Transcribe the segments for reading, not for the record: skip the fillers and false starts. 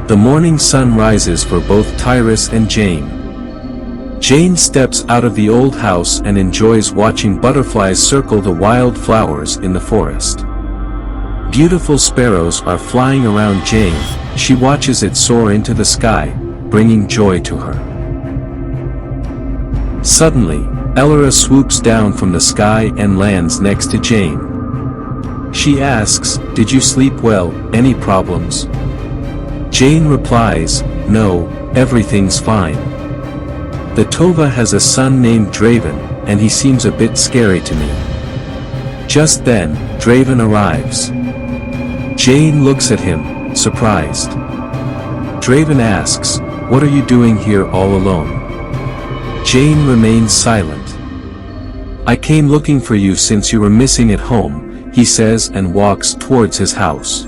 The morning sun rises for both Tyrus and Jane. Jane steps out of the old house and enjoys watching butterflies circle the wild flowers in the forest. Beautiful sparrows are flying around Jane. She watches it soar into the sky, bringing joy to her. Suddenly, Elora swoops down from the sky and lands next to Jane. She asks, "Did you sleep well? Any problems?" Jane replies, "No, everything's fine. The Tova has a son named Draven, and he seems a bit scary to me." Just then, Draven arrives. Jane looks at him, surprised. Draven asks, "What are you doing here all alone?" Jane remains silent. "I came looking for you since you were missing at home," he says and walks towards his house.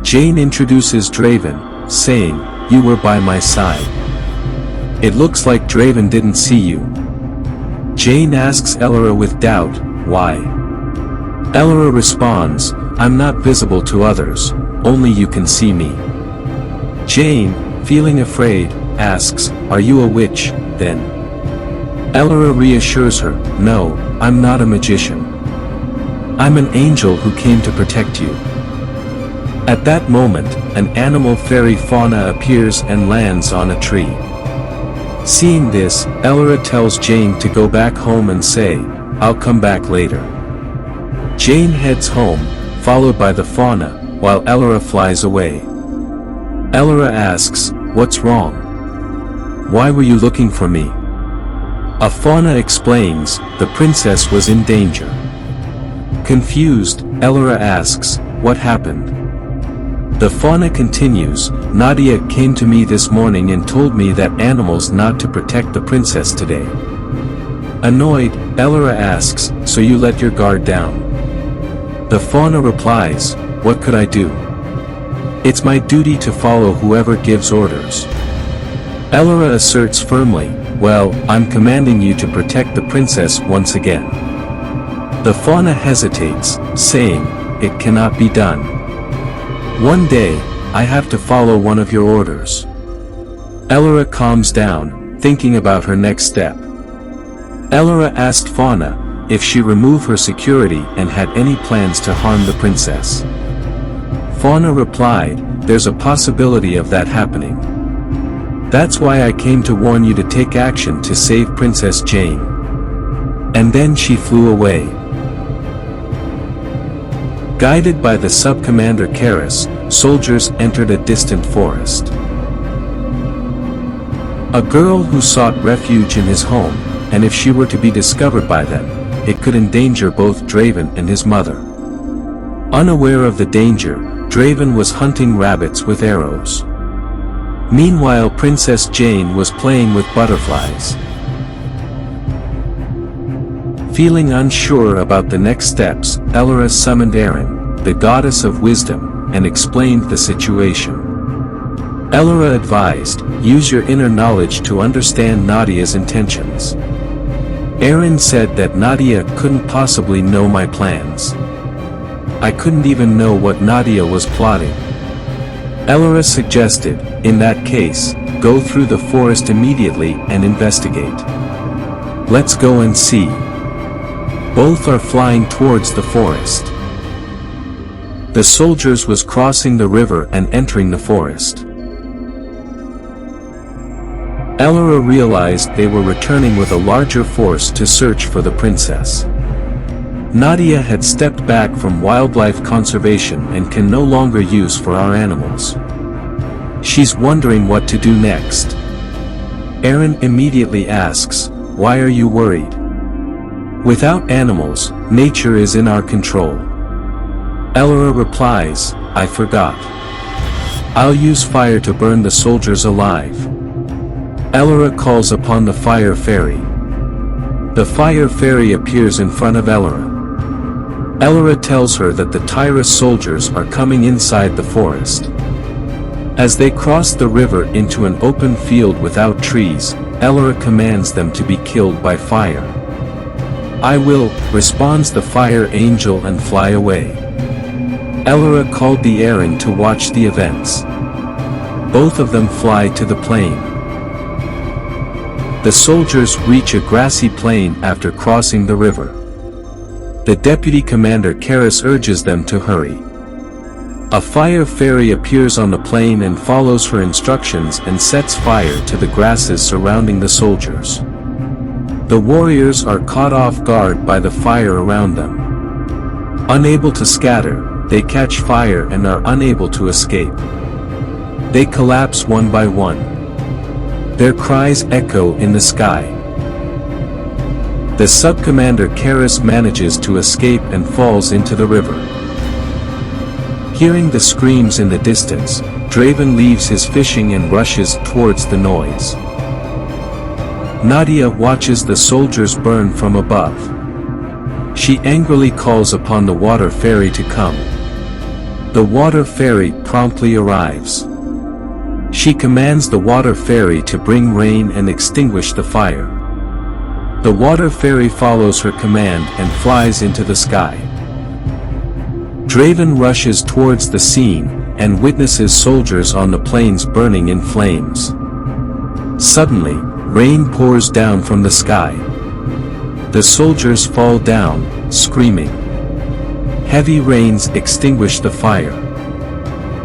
Jane introduces Draven, saying, "You were by my side. It looks like Draven didn't see you." Jane asks Elora with doubt, "Why?" Elora responds, "I'm not visible to others, only you can see me." Jane, feeling afraid, asks, "Are you a witch, then?" Elora reassures her, "No, I'm not a magician. I'm an angel who came to protect you." At that moment, an animal fairy fauna appears and lands on a tree. Seeing this, Elora tells Jane to go back home and say, "I'll come back later." Jane heads home, followed by the fauna, while Elora flies away. Elora asks, "What's wrong? Why were you looking for me?" A fauna explains, "The princess was in danger." Confused, Elora asks, "What happened?" The fauna continues, "Nadia came to me this morning and told me that animals not to protect the princess today." Annoyed, Elora asks, "So you let your guard down?" The fauna replies, "What could I do? It's my duty to follow whoever gives orders." Elora asserts firmly, "Well, I'm commanding you to protect the princess once again." The fauna hesitates, saying, "It cannot be done. One day, I have to follow one of your orders." Elora calms down, thinking about her next step. Elora asked Fauna if she remove her security and had any plans to harm the princess. Fauna replied, "There's a possibility of that happening. That's why I came to warn you to take action to save Princess Jane." And then she flew away. Guided by the sub-commander Karis, soldiers entered a distant forest. A girl who sought refuge in his home, and if she were to be discovered by them, it could endanger both Draven and his mother. Unaware of the danger, Draven was hunting rabbits with arrows. Meanwhile, Princess Jane was playing with butterflies. Feeling unsure about the next steps, Elora summoned Erin, the goddess of wisdom, and explained the situation. Elora advised, "Use your inner knowledge to understand Nadia's intentions." Erin said that Nadia couldn't possibly know my plans. I couldn't even know what Nadia was plotting. Elora suggested, "In that case, go through the forest immediately and investigate. Let's go and see." Both are flying towards the forest. The soldiers was crossing the river and entering the forest. Elora realized they were returning with a larger force to search for the princess. Nadia had stepped back from wildlife conservation and can no longer use for our animals. She's wondering what to do next. Erin immediately asks, "Why are you worried? Without animals, nature is in our control." Elora replies, "I forgot. I'll use fire to burn the soldiers alive." Elora calls upon the fire fairy. The fire fairy appears in front of Elora. Elora tells her that the Tyrus soldiers are coming inside the forest. As they cross the river into an open field without trees, Elora commands them to be killed by fire. "I will," responds the fire angel and fly away. Elora called the Erin to watch the events. Both of them fly to the plain. The soldiers reach a grassy plain after crossing the river. The deputy commander Karis urges them to hurry. A fire fairy appears on the plain and follows her instructions and sets fire to the grasses surrounding the soldiers. The warriors are caught off guard by the fire around them. Unable to scatter, they catch fire and are unable to escape. They collapse one by one. Their cries echo in the sky. The sub-commander Karis manages to escape and falls into the river. Hearing the screams in the distance, Draven leaves his fishing and rushes towards the noise. Nadia watches the soldiers burn from above. She angrily calls upon the water fairy to come. The water fairy promptly arrives. She commands the water fairy to bring rain and extinguish the fire. The water fairy follows her command and flies into the sky. Draven rushes towards the scene and witnesses soldiers on the plains burning in flames. Suddenly, rain pours down from the sky. The soldiers fall down, screaming. Heavy rains extinguish the fire.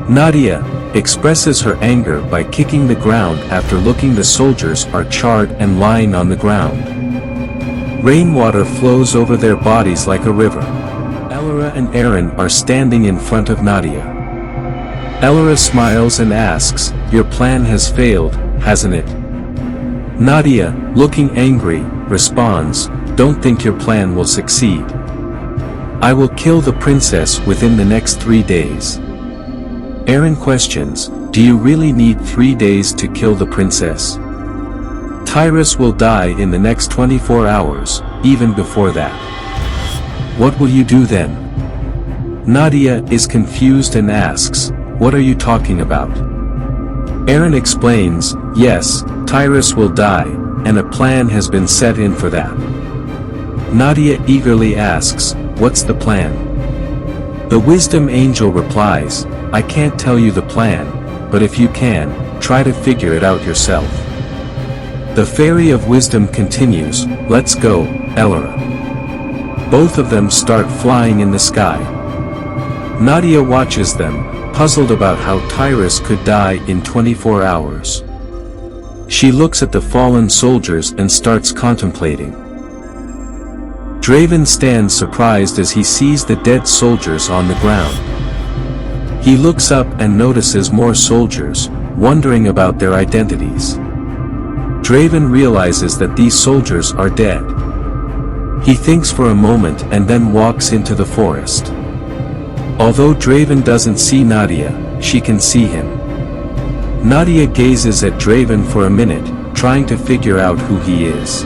Nadia expresses her anger by kicking the ground after looking. The soldiers are charred and lying on the ground. Rainwater flows over their bodies like a river. Elora and Aaron are standing in front of Nadia. Elora smiles and asks, "Your plan has failed, hasn't it?" Nadia, looking angry, responds, "Don't think your plan will succeed. I will kill the princess within the next 3 days." Aaron questions, "Do you really need 3 days to kill the princess? Tyrus will die in the next 24 hours, even before that. What will you do then?" Nadia is confused and asks, "What are you talking about?" Aaron explains, "Yes, Tyrus will die, and a plan has been set in for that." Nadia eagerly asks, "What's the plan?" The wisdom angel replies, "I can't tell you the plan, but if you can, try to figure it out yourself." The fairy of wisdom continues, "Let's go, Elora." Both of them start flying in the sky. Nadia watches them, puzzled about how Tyrus could die in 24 hours. She looks at the fallen soldiers and starts contemplating. Draven stands surprised as he sees the dead soldiers on the ground. He looks up and notices more soldiers, wondering about their identities. Draven realizes that these soldiers are dead. He thinks for a moment and then walks into the forest. Although Draven doesn't see Nadia, she can see him. Nadia gazes at Draven for a minute, trying to figure out who he is.